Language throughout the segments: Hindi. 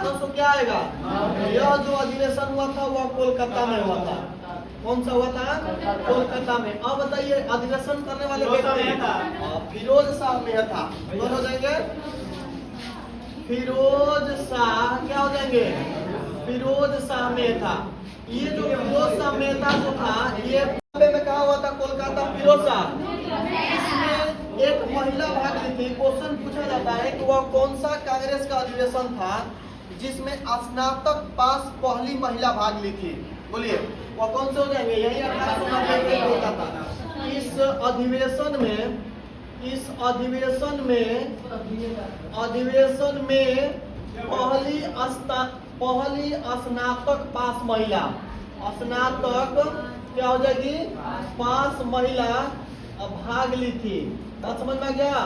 1800 क्या आएगा? यह जो अधिवेशन हुआ था वह कोलकाता में हुआ था। कौन सा हुआ था? कोलकाता में। अब बताइए अधिवेशन करने वाले व्यक्ति फिरोज शाह मेहता। कौन हो जाएंगे? फिरोज शाह क्या हो जाएंगे? फिरोज शाह मेहता। ये जो फिरोज शाह मेहता जो था ये में कहा हुआ था? कोलकाता। फिरोज शाह इसमें एक महिला भाग ली थी। क्वेश्चन पूछा जाता है कि वह कौन सा कांग्रेस का अधिवेशन था जिसमें स्नातक पास पहली महिला भाग ली थी? बोलिए वह कौन से हो जाएंगे? यही 1890 में होता था। इस अधिवेशन में पहली स्नातक पास महिला, स्नातक क्या हो जाएगी? पास महिला भाग ली थी। बात समझ में गया?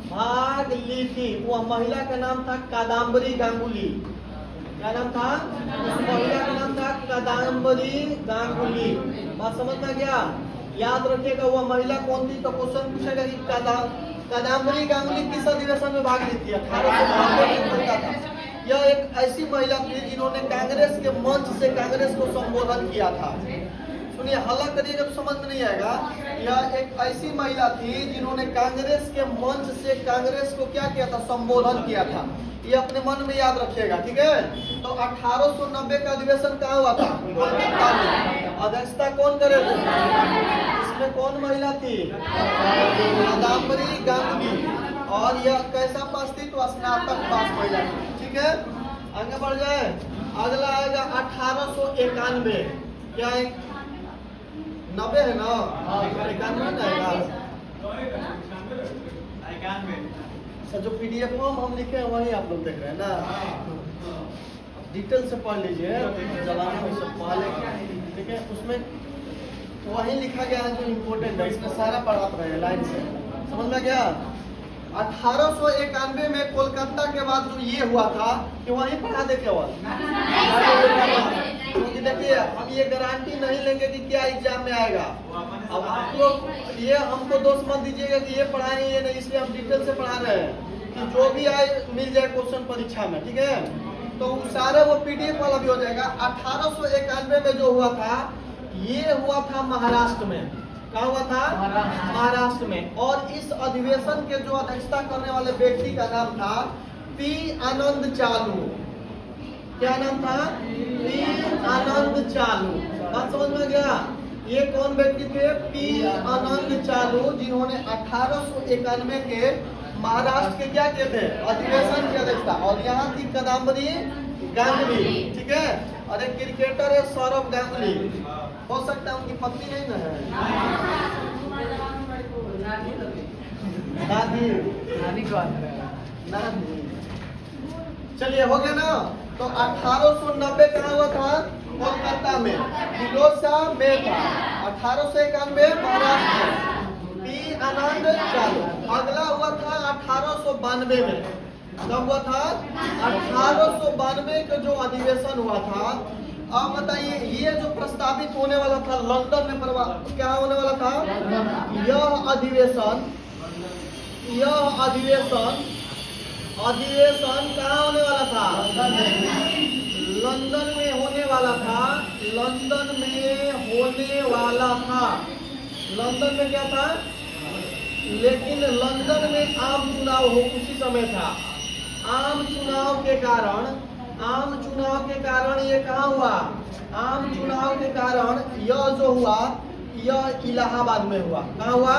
भाग ली थी। वह महिला का नाम था कादम्बरी गांगुली। क्या नाम था? महिला का नाम था कादम्बरी गांगुली। बात समझ में गया? याद रखिएगा वह महिला कौन थी। तो क्वेश्चन पूछेगा कि कादम्बरी गांगुली किस अधिवेशन में भाग ली थी? 1892 में। यह एक ऐसी महिला थी जिन्होंने कांग्रेस के मंच से कांग्रेस को संबोधन किया था। सुनिए हल्ला करिएगा तो समझ में नहीं आएगा। यह एक ऐसी महिला थी जिन्होंने कांग्रेस के मंच से कांग्रेस को क्या किया था? संबोधन किया था। ये अपने मन में याद रखिएगा, ठीक है? तो 1890 का अधिवेशन कहाँ हुआ था? कोलकाता में। अध्यक्षता कौन करे थे? इसमें कौन महिला थी? कादम्बरी गांगुली। और यह कैसा पास थी? तो स्नातक पास महिला थी, ठीक है? आगे बढ़ जाए। अगला आएगा 1891। क्या है? 90 है ना? 91 आएगा। सर जो पीडीएफ फॉर्म हम लिखे हैं वही आप लोग देख रहे हैं ना? डिटेल से पढ़ लीजिए जलाने में सब पहले, ठीक है? उसमें वही लिखा गया है जो इम्पोर्टेंट है। इसमें सारा पढ़ा रहे हैं लाइन से। समझ में गया? 1891 में कोलकाता के बाद जो ये हुआ था कि वहीं पढ़ा दे क्या हुआ? क्योंकि देखिए हम ये गारंटी नहीं लेंगे कि क्या एग्जाम में आएगा। अब आप लोग ये हमको दोष मत दीजिएगा कि ये पढ़ाए ये नहीं, इसलिए हम डिटेल से पढ़ा रहे हैं कि जो भी आए मिल जाए क्वेश्चन परीक्षा में, ठीक है? तो सारे वो पीडीएफ वाला भी हो जाएगा। 1891 में जो हुआ था ये हुआ था महाराष्ट्र में। क्या हुआ था? महाराष्ट्र में। और इस अधिवेशन के जो अध्यक्षता करने वाले व्यक्ति का नाम था पी आनंद चालू। क्या नाम था? पी आनंद चालू। बात समझ में गया? ये कौन व्यक्ति थे? पी आनंद चालू, जिन्होंने 1891 के महाराष्ट्र के क्या किए थे? अधिवेशन की अध्यक्षता। और यहाँ थी कादम्बरी गांगुली, ठीक है? और एक क्रिकेटर है सौरभ गांगुली। हो सकता है उनकी पत्नी नहीं ना है? नानी। चलिए हो गया ना? तो 1890 कहाँ हुआ था? कोलकाता में। फिरोज शाह मेहता। 1891 महाराष्ट्र में पी आनंद चालू। अगला हुआ था 1892 में। कब हुआ था? 1892 का जो अधिवेशन हुआ था। अब बताइए ये जो प्रस्तावित होने वाला था लंदन में क्या होने वाला था? यह अधिवेशन कहाँ होने वाला था? लंदन में होने वाला था। लंदन में क्या था? लेकिन लंदन में आम चुनाव हो उसी समय था। आम चुनाव के कारण ये कहाँ हुआ? आम चुनाव के कारण यह जो हुआ यह इलाहाबाद में हुआ। कहाँ हुआ?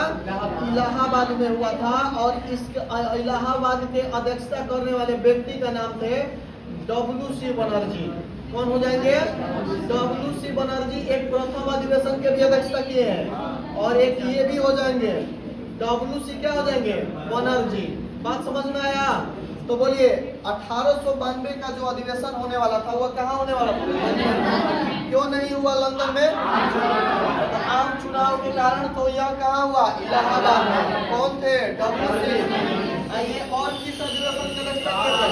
इलाहाबाद में हुआ था। और इस इलाहाबाद के अध्यक्षता करने वाले व्यक्ति का नाम थे WC बनर्जी। कौन हो जाएंगे? WC बनर्जी एक प्रथम अधिवेशन के भी अध्यक्षता किए हैं और एक ये भी हो जाएंगे। WC क्या हो जाएंगे? बनर्जी। बात समझ में आया? तो बोलिए 1892 का जो अधिवेशन होने वाला था वह कहाँ होने वाला था? क्यों नहीं हुआ लंदन में? आम चुनाव के कारण। तो यह कहाँ हुआ? इलाहाबाद में। कौन थे? WC। आइए और किस अधिवेशन के अध्यक्षता किए थे?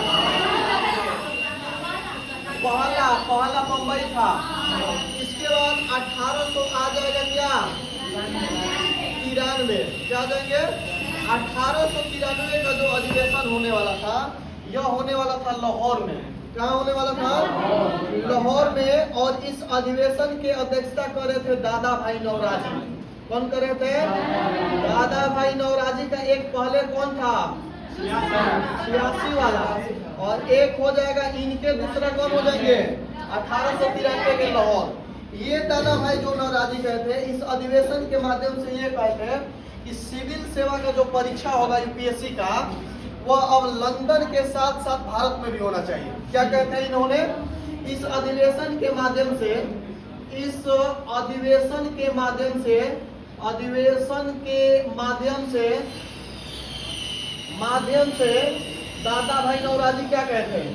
पहला बम्बई था। इसके बाद 1800 आ जाएगा क्या? 93। क्या आ जाएंगे? 1893 का जो अधिवेशन होने वाला था यह होने वाला था लाहौर में। कहाँ होने वाला था? लाहौर में। और इस अधिवेशन के अध्यक्षता कर रहे थे दादा भाई नौराजी। कौन कर रहे थे? दादा भाई नौराजी का एक पहले कौन था? सियासी वाला। और एक हो जाएगा इनके, दूसरा कौन हो जाएंगे? 1893 के लाहौर। ये दादा भाई जो नौराजी कहे थे, इस अधिवेशन के माध्यम से ये कहे थे कि सिविल सेवा का जो परीक्षा होगा यूपीएससी का, वह अब लंदन के साथ साथ भारत में भी होना चाहिए। क्या कहते हैं इन्होंने? इस अधिवेशन के माध्यम से, इस अधिवेशन के माध्यम से, अधिवेशन के माध्यम से दादा भाई नौराजी क्या कहते हैं?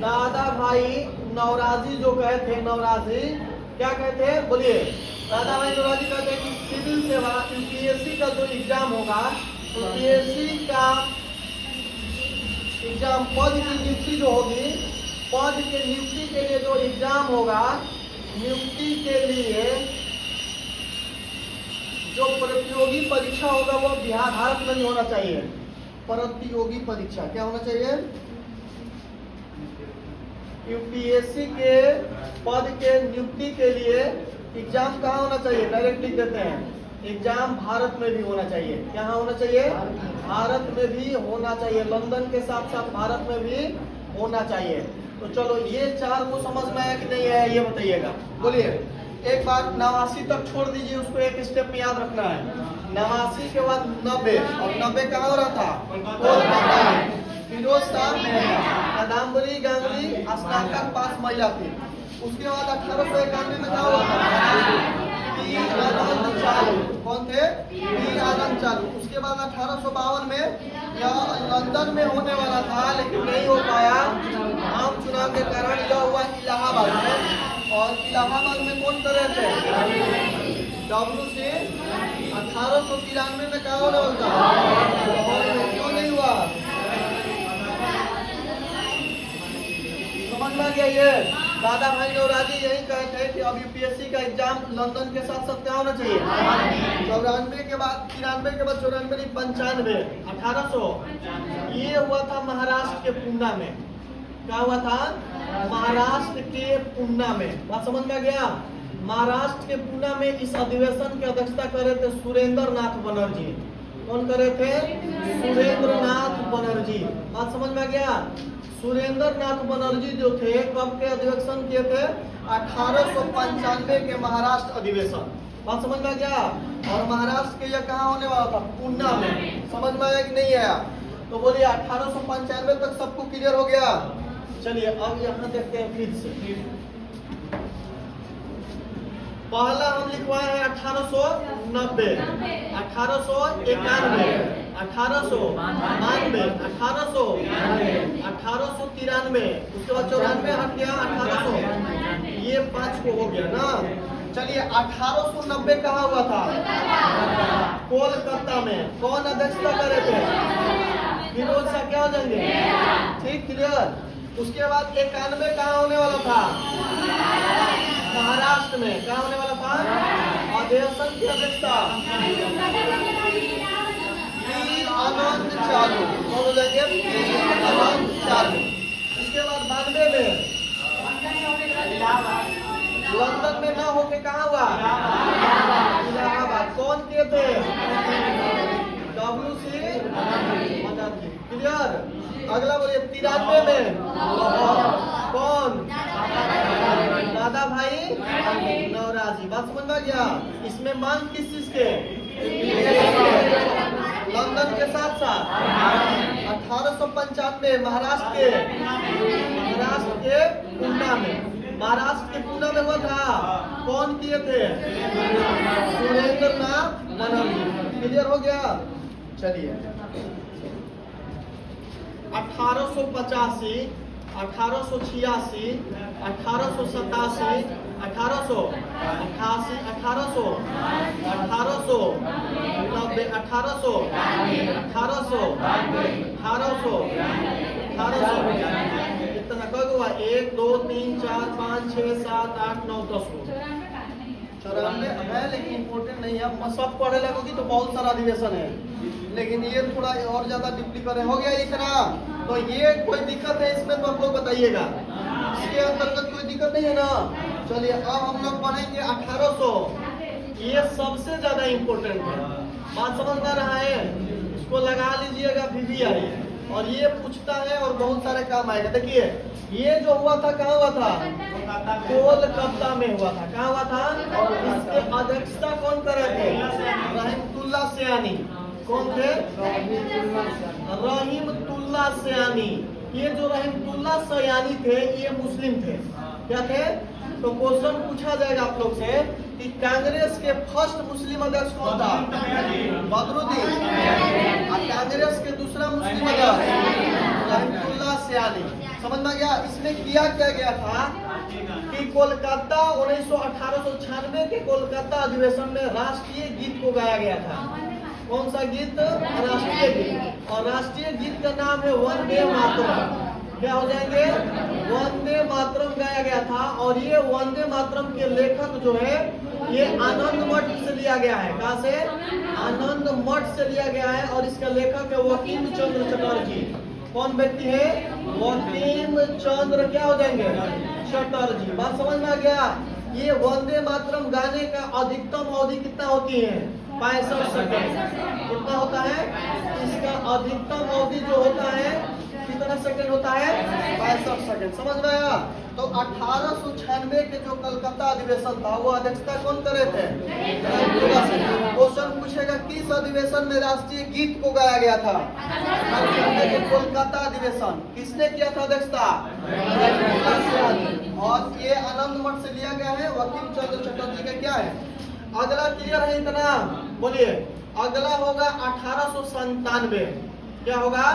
दादा भाई नौराजी जो कहे थे, नौराजी क्या कहते हैं? बोलिए। दादा भाई नौराजी कहते हैं कि सिविल सेवा यूपीएससी का जो एग्जाम होगा, यूपीएससी का एग्जाम, पद की नियुक्ति जो होगी, पद के नियुक्ति के लिए जो एग्जाम होगा, नियुक्ति के लिए जो प्रतियोगी परीक्षा होगा वो बिहार भारत में नहीं होना चाहिए। प्रतियोगी परीक्षा क्या होना चाहिए? यूपीएससी के पद के नियुक्ति के लिए एग्जाम कहाँ होना चाहिए? डायरेक्ट लिख देते हैं, एग्जाम भारत में भी होना चाहिए। क्या होना चाहिए? भारत में भी होना चाहिए। लंदन के साथ साथ भारत में भी होना चाहिए। तो चलो ये चार को समझ में आया कि नहीं आया, ये बताइएगा। बोलिए। एक बार 89 तक छोड़ दीजिए, उसको एक स्टेप में याद रखना है। 89 के बाद 90, और 90 कहाँ हो रहा था? फिरोज शाह कादम्बरी गांगुली स्नातक पास महिला थी। उसके बाद 1891 में क्या हुआ था? पीर आनंद चालू। कौन थे? पीर आनंद चालू। उसके बाद 1852 में यह लंदन में होने वाला था, लेकिन नहीं हो पाया। आम चुनाव के कारण यह हुआ इलाहाबाद में। और इलाहाबाद में कौन कर रहे थे? WC। 1893 में क्या होने वाला था? क्यों नहीं हुआ? समझ में गया? ये दादा भाई नौराजी यही कहते हैं कि अब यूपीएससी का एग्जाम लंदन के साथ साथ क्या होना चाहिए? 94 के बाद 93 के बाद 94 नहीं 95 1800 ये हुआ था महाराष्ट्र के पूना में। क्या हुआ था? महाराष्ट्र के पूना में। बात समझ में गया? महाराष्ट्र के पूना में इस अधिवेशन की अध्यक्षता कर रहे थे सुरेंद्र नाथ बनर्जी। कौन कर रहे थे? सुरेंद्र नाथ बनर्जी। बात समझ में गया? सुरेंद्र नाथ बनर्जी जो थे, कब के अधिवेशन किए थे? 1895 के महाराष्ट्र अधिवेशन। बात समझ में गया? और महाराष्ट्र के यह कहाँ होने वाला था? पूना में। समझ में आया कि नहीं आया? तो बोलिए 1895 तक सबको क्लियर हो गया? चलिए अब यहाँ देखते हैं फिर से। पहला हम लिखवाए हैं 1890, 1891, 1892, 1893। उसके बाद 94 हट गया 1800। ये 5 को हो गया ना। चलिए 1890 कहाँ हुआ था? कोलकाता में। कौन अध्यक्षता कर रहे थे? फिरोज शाह। क्या हो जाएंगे? ठीक, क्लियर। उसके बाद 91 कहाँ होने वाला था? महाराष्ट्र में। क्या होने वाला था? अधिवेशन की अध्यक्षता पीर आनंद चालू। कौन हो जाएंगे? पीर आनंद चालू। उसके बाद 92 में लंदन में ना होके कहाँ हुआ? इलाहाबाद। कौन किए थे? WC बनर्जी। क्लियर। अगला बोलिए 93 में कौन? दादा भाई नौराजी। बात समझ में गया? इसमें मांग किस चीज के? लंदन के साथ साथ 1895 महाराष्ट्र के पूना में। महाराष्ट्र के पूना में हुआ था। कौन किए थे? सुरेंद्र नाथ बनर्जी। क्लियर हो गया? चलिए 1885, 1886, 1887, 1888, 1890, 1800 इतना कब हुआ? 1 2 3 4 5 6 7 8 9 10 हो। 94 है, लेकिन इम्पोर्टेंट नहीं है। आप सब पढ़े लगोगी तो बहुत सारा अधिवेशन है, लेकिन ये थोड़ा और ज्यादा डिप्ली करे। हो गया इतना? तो ये कोई दिक्कत है इसमें तो आप लोग बताइएगा। इसके अंतर्गत कोई दिक्कत नहीं है ना। चलिए अब हम लोग पढ़ेंगे 1800। ये सबसे ज्यादा इम्पोर्टेंट है, बात समझ में आ रहा है? इसको लगा लीजिएगा VVI, और ये पूछता है और बहुत सारे काम आएगा। देखिए ये जो हुआ था कहाँ हुआ था? कोलकाता में हुआ था। कहाँ हुआ था? और इसके अध्यक्षता कौन कर रहे थे? रहमतुल्लाह सयानी। कौन थे? रहमतुल्लाह सयानी। ये जो रहमतुल्लाह सयानी थे ये मुस्लिम थे। क्या थे? तो क्वेश्चन पूछा जाएगा आप लोग से कि कांग्रेस के फर्स्ट मुस्लिम अध्यक्ष कौन था? बदरुद्दीन। और कांग्रेस के दूसरा मुस्लिम अध्यक्ष रहमतुल्लाह सयानी। समझ में गया? इसमें किया क्या गया था कि कोलकाता 1896 के कोलकाता अधिवेशन में राष्ट्रीय गीत को गाया गया था। कौन सा गीत? राष्ट्रीय गीत। और राष्ट्रीय गीत का नाम है वंदे मातरम। क्या हो जाएंगे? वंदे मातरम गाया गया था। और ये वंदे मातरम के लेखक जो है ये आनंद मठ से लिया गया है। कहाँ से? आनंद मठ से लिया गया है। और इसका लेखक है वकीम चंद्र चटर्जी। कौन व्यक्ति है? वकीम चंद्र क्या हो जाएंगे? चटर्जी। बात समझ में आ गया? ये वंदे मातरम गाने का अधिकतम अवधि कितना होती है? 65 सेकंड। कितना होता है? इसका अधिकतम अवधि जो होता है कितना सेकंड होता है? 65 सेकंड। समझ में आया? तो 1896 के जो कलकत्ता अधिवेशन था वो अध्यक्षता कौन करे थे? क्वेश्चन पूछेगा किस अधिवेशन में राष्ट्रीय गीत को गाया गया था? कोलकाता अधिवेशन। किसने किया था अध्यक्षता? और ये आनंद मठ से लिया गया है। वकीम चंद्र चटर्जी का क्या है? अगला क्लियर है इतना? बोलिए। अगला होगा 1897। क्या होगा?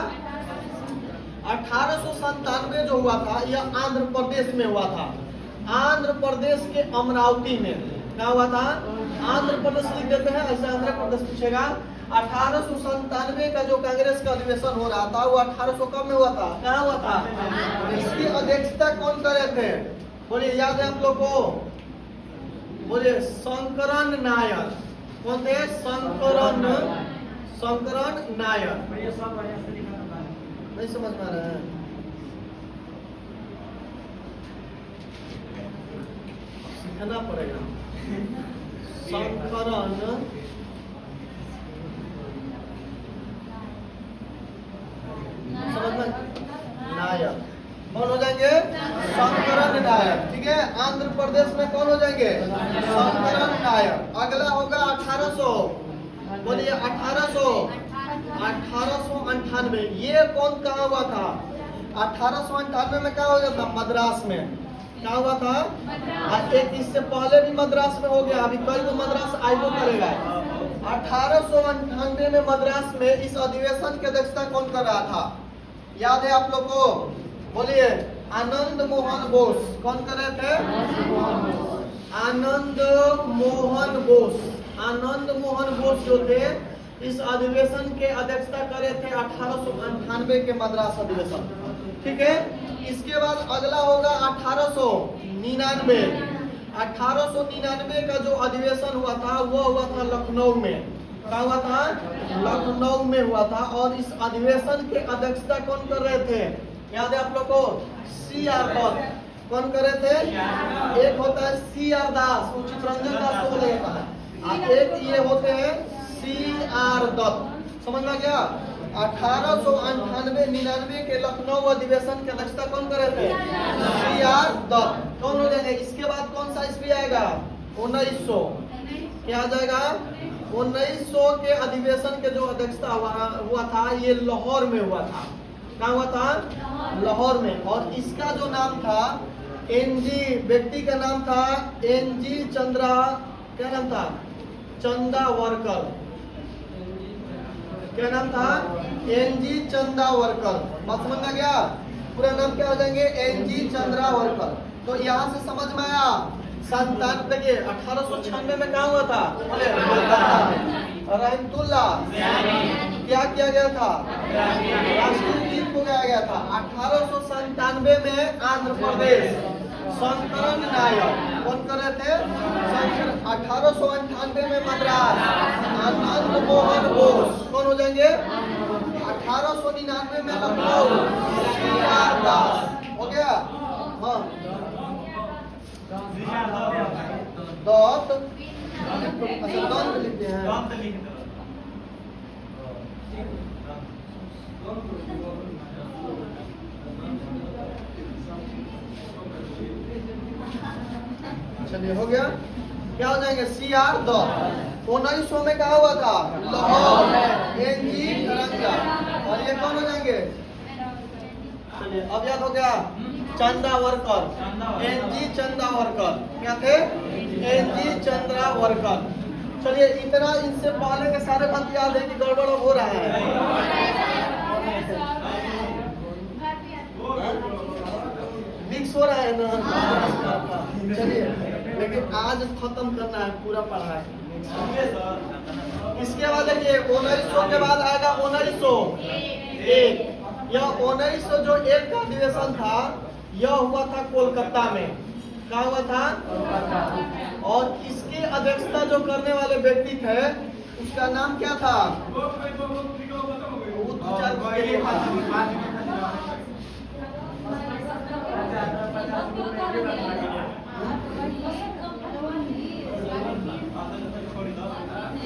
1897 जो हुआ था यह आंध्र प्रदेश में हुआ था। आंध्र प्रदेश के अमरावती में। क्या हुआ था? आंध्र प्रदेश लिख देते हैं, ऐसे आंध्र प्रदेश पूछेगा। 1897 का जो कांग्रेस का अधिवेशन हो रहा था वो 1800 कब में हुआ था? कहाँ हुआ था? इसकी अध्यक्षता कौन कर रहे थे? बोलिए, याद है आप लोग को? बोलिए, शंकरन नायर। कौन थे? शंकरन नायर। नहीं समझ में आ रहा है? सीखना पड़ेगा। शंकरन समझ में? नायर। कौन हो जाएंगे? शंकरन नायर। ठीक है। आंध्र प्रदेश में कौन हो जाएंगे? शंकरन नायर। अगला होगा 1800। बोलिए 1898। ये कौन कहाँ हुआ था? 1898 में क्या हो गया था? मद्रास में। क्या हुआ था? एक इससे पहले भी मद्रास में हो गया। अभी कई को मद्रास आइबो करेगा। 1898 में मद्रास में इस अधिवेशन की अध्यक्षता कौन कर रहा था? याद है आप लोग को? बोलिए, आनंद मोहन बोस। कौन कर रहे थे? आनंद मोहन बोस। आनंद मोहन बोस जो थे इस अधिवेशन के अध्यक्षता करे थे 1898 के मद्रास अधिवेशन। ठीक है। इसके बाद अगला होगा 1899। 1899 का जो अधिवेशन हुआ था वो हुआ था लखनऊ में। क्या हुआ था? लखनऊ में हुआ था। और इस अधिवेशन के अध्यक्षता कौन कर रहे थे? याद है आप लोग को? CR दत्त। कौन कर रहे थे? एक होता है CR दास, वो चित्रंजन दास को बोला जाता है। एक ये होते हैं CR दत्त। समझ में गया? 1898-99 के लखनऊ अधिवेशन की अध्यक्षता कौन कर रहे थे? CR दत्त। कौन हो जाएंगे? इसके बाद कौन सा ईस्वी आएगा? 1900। क्या आ जाएगा? 1900 के अधिवेशन के जो अध्यक्षता हुआ था ये लाहौर में हुआ था। क्या हुआ था? लाहौर में। और इसका जो नाम था NG, व्यक्ति का नाम था NG चंद्रा। क्या नाम था? चंदावरकर। क्या नाम था? NG चंदावरकर। बात समझ में गया? पूरा नाम क्या हो जाएंगे? NG चंद्रावरकर। तो यहाँ से समझ में आया? 97। देखिए 1896 में क्या हुआ था? रहमतुल्लाह क्या किया गया था? राष्ट्रीय गीत को गाया गया था। 1897 में आंध्र प्रदेश शंकरन नायर। कौन कर रहे थे? 1898 में मद्रास आनंद मोहन बोस। कौन हो जाएंगे? 1899 में लखनऊ, CR दास। हो गया? हाँ, दौत, अच्छा दौत लिखते हैं। चलिए हो गया। क्या हो जाएंगे? CR दौत। 1900 में कहा हुआ था लाहौर, NG करंजा, और ये कौन हो जाएंगे? चलिए अब याद हो गया। चंदा वर्कर, NG चंदा वर्कर। क्या थे? NG Chandra worker. चलिए इतना इनसे पहले के सारे बात याद है कि गड़बड़ हो रहा है? मिक्स हो रहा है ना? चलिए लेकिन आज खत्म करना है पूरा पढ़ाई। इसके बाद देखिए 1900 के बाद आएगा 1901। यह 1900 जो एक का अधिवेशन था यह हुआ था कोलकाता में। क्या हुआ था? और इसकी अध्यक्षता जो करने वाले व्यक्ति थे उसका नाम क्या था?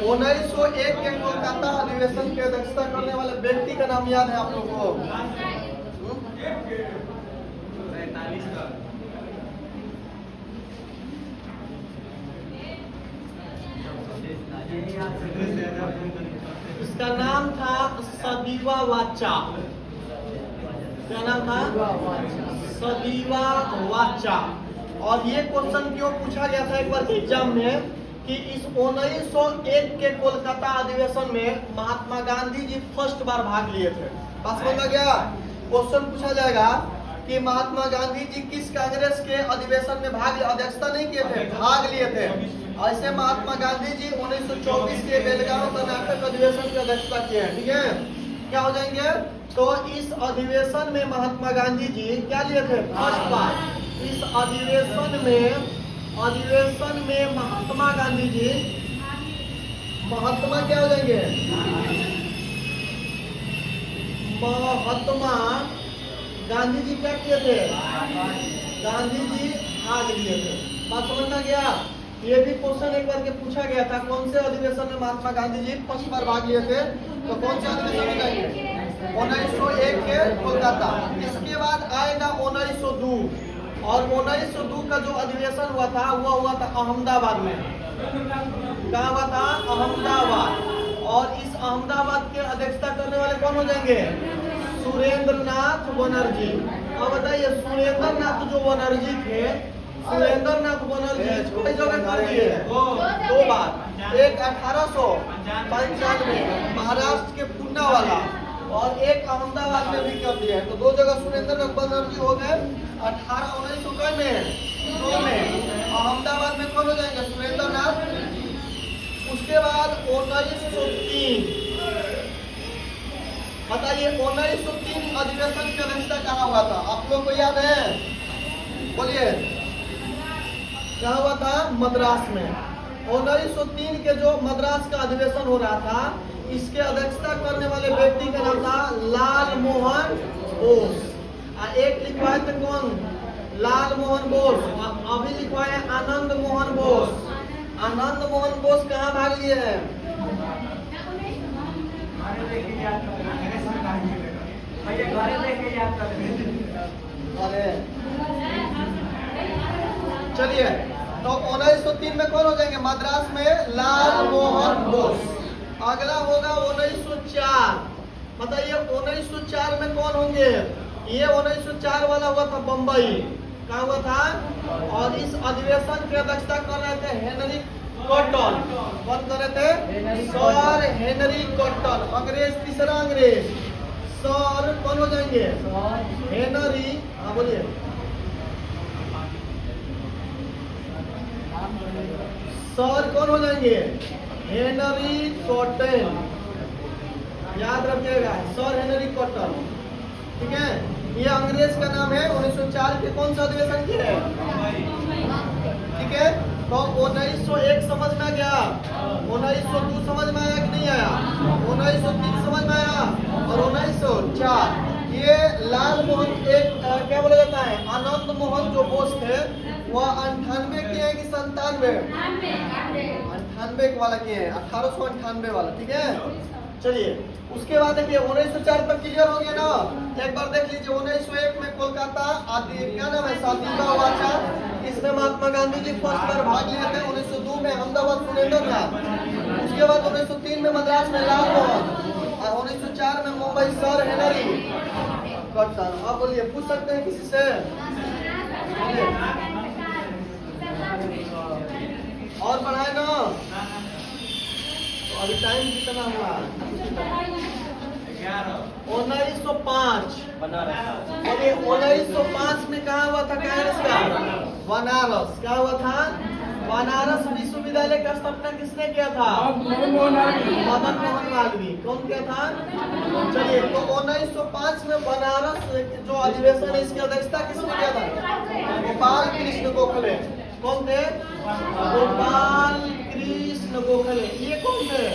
उन्नीस सौ एक के कोलकाता अधिवेशन की अध्यक्षता करने वाले व्यक्ति का नाम याद है आप लोगों को? इसका नाम था सदीवा वाचा। क्या नाम था? सदीवा वाचा। और ये क्वेश्चन क्यों पूछा गया था एक बार एग्जाम में कि इस 1901 के कोलकाता अधिवेशन में महात्मा गांधी जी फर्स्ट बार भाग लिए थे। बात समझ में गया? क्वेश्चन पूछा जाएगा कि महात्मा गांधी जी किस कांग्रेस के अधिवेशन में अध्यक्षता नहीं किए थे, भाग लिए थे। ऐसे महात्मा गांधी जी 1924 के बेलगांव कर्नाटक अधिवेशन की अध्यक्षता किए हैं। ठीक है, क्या हो जाएंगे? तो इस अधिवेशन में महात्मा गांधी जी क्या लिए थे? फर्स्ट बार। इस अधिवेशन में महात्मा गांधी जी, महात्मा क्या हो जाएंगे? महात्मा गांधी जी क्या किए थे? गांधी जी भाग लिए थे। बात समझ में गया? ये भी क्वेश्चन एक बार के पूछा गया था, कौन से अधिवेशन में महात्मा गांधी जी फर्स्ट बार भाग लिए थे? तो कौन से अधिवेशन में जाएंगे? 1901 के कोलकाता। इसके बाद आएगा 1902, और 1902 का जो अधिवेशन हुआ था वो हुआ था अहमदाबाद में। कहाँ हुआ था? अहमदाबाद। और इस अहमदाबाद के अध्यक्षता करने वाले कौन हो जाएंगे? सुरेंद्र नाथ बनर्जी। अब बताइए सुरेंद्र नाथ जो बनर्जी थे, सुरेंद्र नाथ बनर्जी कई जगह कर दिए? दो बार। एक 1895 महाराष्ट्र के पुणे वाला, और एक अहमदाबाद में भी कर दिया है। तो दो जगह सुरेंद्र नाथ बनर्जी हो गए। 1900 में अहमदाबाद में कौन हो जाएंगे? सुरेंद्र नाथ। उसके बाद 1903, बताइए 1903 अधिवेशन की अध्यक्षता कहाँ हुआ था? आप लोग को याद है? बोलिए। क्या हुआ था? मद्रास में। 1903 के जो मद्रास का अधिवेशन हो रहा था, इसके अध्यक्षता करने वाले व्यक्ति का नाम था लाल मोहन बोस। एक लिखवाए थे कौन? लाल मोहन बोस। अभी लिखवाए आनंद मोहन बोस। आनंद मोहन बोस कहाँ भाग लिए हैं? अरे चलिए, तो 1903 में कौन हो जाएंगे? मद्रास में लाल मोहन बोस। अगला होगा 1904। बताइए 1904 में कौन होंगे? ये 1904 वाला हुआ था बम्बई। क्या हुआ था? और इस अधिवेशन की अध्यक्षता कर रहे थे हेनरी कॉटन। कौन कर रहे थे? Sir Henry cotton. अंग्रेज, तीसरा अंग्रेज सर कौन हो जाएंगे? हेनरी। हाँ बोलिए। सर कौन हो जाएंगे? Henry cotton. याद रखिएगा, सर हेनरी कॉटन। ठीक है, ये अंग्रेज का नाम है। 1904 के कौन सा अधिवेशन किए है? ठीक है, तो 1901 समझ में आ गया? 1902 समझ में आया कि नहीं आया? 1903 समझ में आया? और 1904 ये लाल मोहन एक क्या बोला जाता है, आनंद मोहन जो बोस थे वह 98 के हैं कि 97? 98 वाला के हैं, 1898 वाला, ठीक है। चलिए उसके बाद देखिए 1904 तक क्लियर हो गया ना। एक बार देख लीजिए 1901 में कोलकाता आदि क्या नाम है, सातिका वाचा, इसमें महात्मा गांधी जी फर्स्ट बार भाग लिए थे। 1902 में अहमदाबाद सुरेंद्र नाथ, उसके बाद 1903 में मद्रास में लाल मोहन, और 1904 में मुंबई सर हेनरी कटसन। आप बोलिए, पूछ सकते हैं किसी से? और बढ़ाए ना, तो अभी टाइम कितना हुआ? 1905। और ये 1905 में कहा हुआ था कांग्रेस का? बनारस। क्या हुआ था? बनारस विश्वविद्यालय का स्थापना किसने किया था? मदन मोहन मालवीय। कौन किया था? चलिए, तो 1905 में बनारस जो अधिवेशन है इसकी अध्यक्षता किसने किया था? गोपाल कृष्ण गोखले। कौन थे? गोपाल कृष्ण गोखले। ये कौन थे?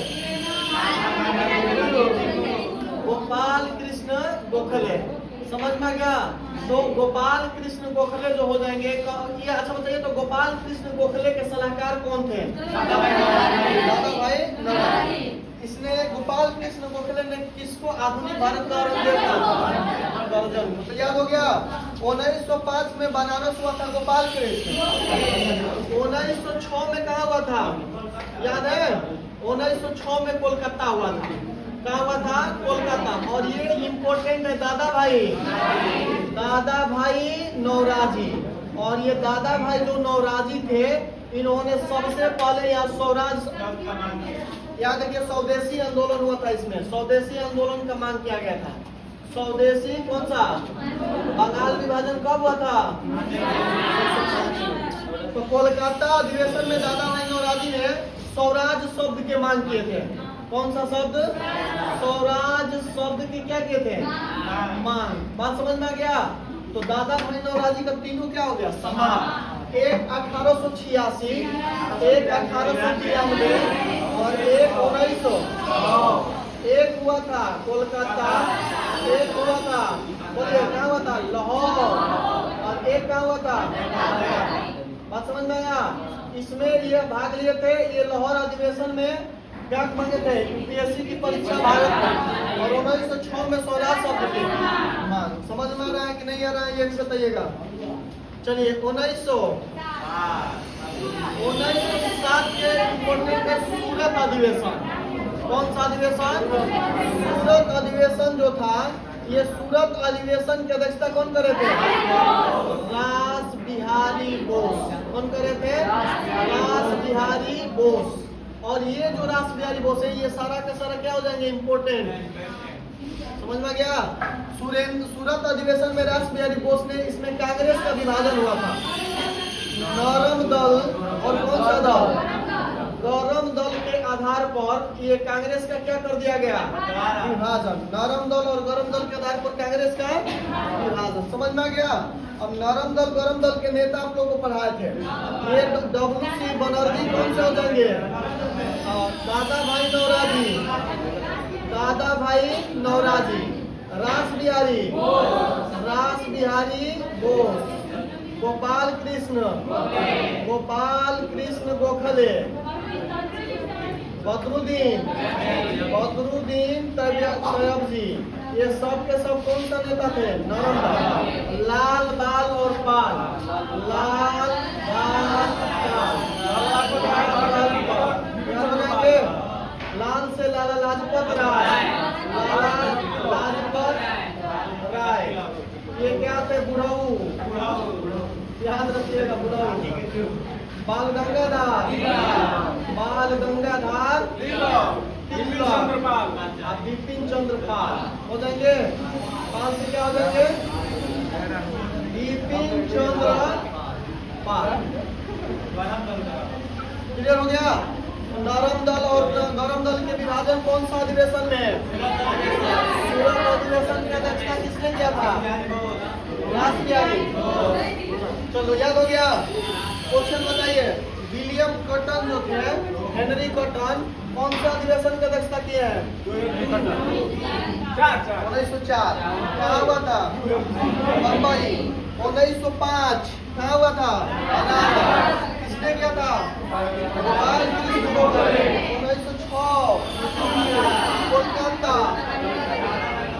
गोपाल कृष्ण गोखले। समझ में गया? तो गोपाल कृष्ण गोखले जो हो जाएंगे, ये अच्छा बताइए, तो गोपाल कृष्ण गोखले के सलाहकार कौन थे? दादा भाई नौरोजी। इसने गोपाल कृष्ण गोखले ने किसको आधुनिक भारत का दर्जन, तो याद हो गया। 1905 में बनारस हुआ था गोपाल कृष्ण। 1906 में कहा हुआ था, याद है? 1906 में कोलकाता हुआ था। कहा हुआ था? कोलकाता। और ये इम्पोर्टेंट है, दादा भाई नौरोजी। और ये दादा भाई जो नौरोजी थे, इन्होंने सबसे पहले यहाँ स्वराज, याद है कि स्वदेशी आंदोलन हुआ था। इसमें स्वदेशी आंदोलन का मांग किया गया था। स्वदेशी कौन सा? बंगाल विभाजन कब हुआ था? तो कोलकाता अधिवेशन में दादा भाई नौरोजी ने स्वराज शब्द के मांग किए थे। कौन सा शब्द? स्वराज शब्द की क्या किए थे? मांग। बात समझ में आ गया? तो दादा भाई नौरोजी का तीनों क्या हो गया? समाप्त। एक 1886, एक 1893 और एक 1900। एक हुआ था कोलकाता, एक हुआ था, बोलिए क्या हुआ था? लाहौर। और एक क्या हुआ था? बात समझ में आया? इसमें ये भाग लिए थे। ये लाहौर अधिवेशन में क्या मांगे थे? यूपीएससी की परीक्षा भारत में। और 1906 में स्वराज शब्द की मांग। समझ में आ रहा है कि नहीं आ रहा है, ये भी बताइएगा। चलिए 1907 के इम्पोर्टेंट है सूरत अधिवेशन। कौन सा अधिवेशन? सूरत अधिवेशन जो था, ये सूरत अधिवेशन की अध्यक्षता कौन करे थे? रास बिहारी बोस। कौन करे थे? रास बिहारी बोस। और ये जो रास बिहारी बोस है, ये सारा का सारा क्या हो जाएंगे? इम्पोर्टेंट। समझ में गया? सूरत अधिवेशन में रास बिहारी बोस ने, इसमें कांग्रेस का विभाजन हुआ था। नरम दल और कौन सा दल? गरम दल के आधार पर ये कांग्रेस का क्या कर दिया गया? विभाजन। नरम दल और गरम दल के आधार पर कांग्रेस का विभाजन। समझ में आ गया? अब नरम दल गरम दल के नेता आप लोगों को पढ़ाए थे। ये WC बनर्जी कौन से हो जाएंगे? दादा भाई नौरोजी, दादा भाई नौरोजी। रास बिहारी बोस, गोपाल कृष्ण गोखले, बदरुद्दीन तैयब जी। ये सब के सब कौन सा नेता थे? नरम दल। लाल बाल और पाल, लाल बाल पाल। लाल से लाला लाजपत राय, लाला लाजपत राय। ये क्या थे? बुढ़ऊ। याद रखिएगा, बुढ़ऊ। बाल गंगाधर बिपिन चंद्र पाल हो जाएंगे। पाल से क्या हो जाएंगे? बिपिन चंद्र पाल। क्लियर हो गया? नरम दल और गरम दल के विभाजन कौन सा अधिवेशन में? सूरत अधिवेशन की अध्यक्षता किसने किया था? रास बिहारी। चलो याद हो गया? क्वेश्चन बताइए। विलियम कॉटन जो थे, हेनरी कॉटन, कौन सा अधिवेशन की अध्यक्षता की है? 1904। कहाँ हुआ था? बम्बई। 1905 कहाँ हुआ था? इलाहाबाद। किसने किया था? 1906 कोलकाता।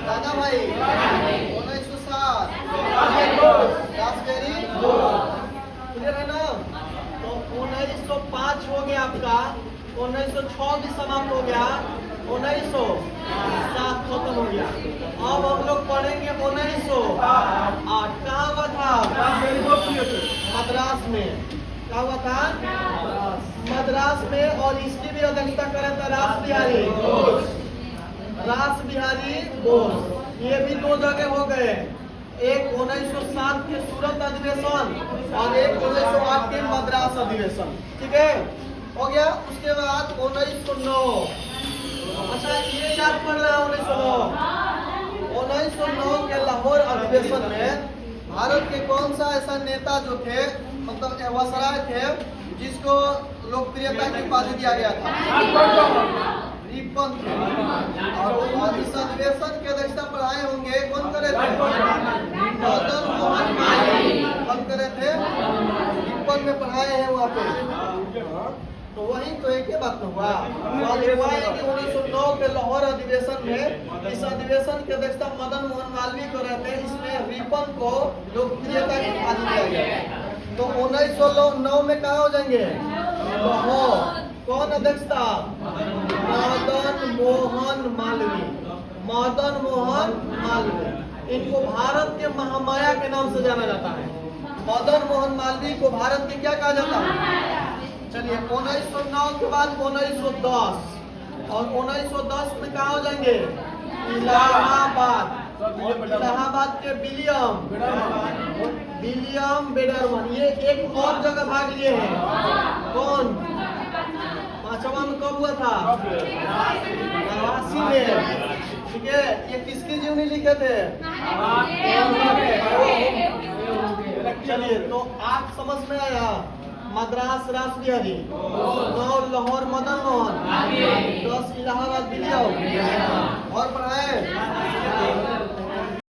दादा भाई 1907 राजगिरी। क्लियर है ना? तो 1905 हो गया आपका, 1906 भी समाप्त हो गया, 1907 खत्म हो गया। अब हम लोग पढ़ेंगे 1908। कहाँ हुआ था? मद्रास में। क्या हुआ था? मद्रास में। और इसकी भी अध्यक्षता करे थे रास बिहारी बोस। ये भी दो जगह हो गए, एक 1907 के सूरत अधिवेशन और एक 1908 के मद्रास अधिवेशन। ठीक है, हो गया। उसके बाद 1909। अच्छा, ये याद पड़ रहा है 1909 के लाहौर अधिवेशन में भारत के कौन सा ऐसा नेता जो थे, मतलब वसराय थे, जिसको लोकप्रियता की उपाधि दिया गया था? रिपन थे। और इस अधिवेशन की अध्यक्षता पढ़ाए होंगे कौन करे थे? मदन मोहन मालवीय। कौन करे थे? रिपन में पढ़ाए हैं वहाँ पे। तो वही तो एक ही बात न हुआ। हुआ है कि 1909 के लाहौर अधिवेशन में, इस अधिवेशन की अध्यक्षता मदन मोहन मालवीय कर रहे थे। इसमें रिपन को लोकप्रियता की उपाधि दिया गया। तो 1909 में कहाँ हो जाएंगे? लाहौर। कौन अध्यक्षता? मदन मोहन मालवीय। मदन मोहन मालवीय। इनको भारत के महामाया के नाम से जाना जाता है। मदन मोहन मालवीय को भारत के क्या कहा जाता है? चलिए, 1909 के बाद 1910 और 1910 में कहाँ हो जाएंगे? इलाहाबाद। इलाहाबाद के विलियम बेडरमन। ये एक और जगह भाग लिए हैं। कौन? पांचवा में कब हुआ था? 82 में। ठीक है, ये किसकी जीवनी लिखे थे? चलिए, तो आप समझ में आया। मद्रास रास बिहारी, 9 लाहौर मदन मोहन, 10 इलाहाबाद विलियम। और पढ़ाए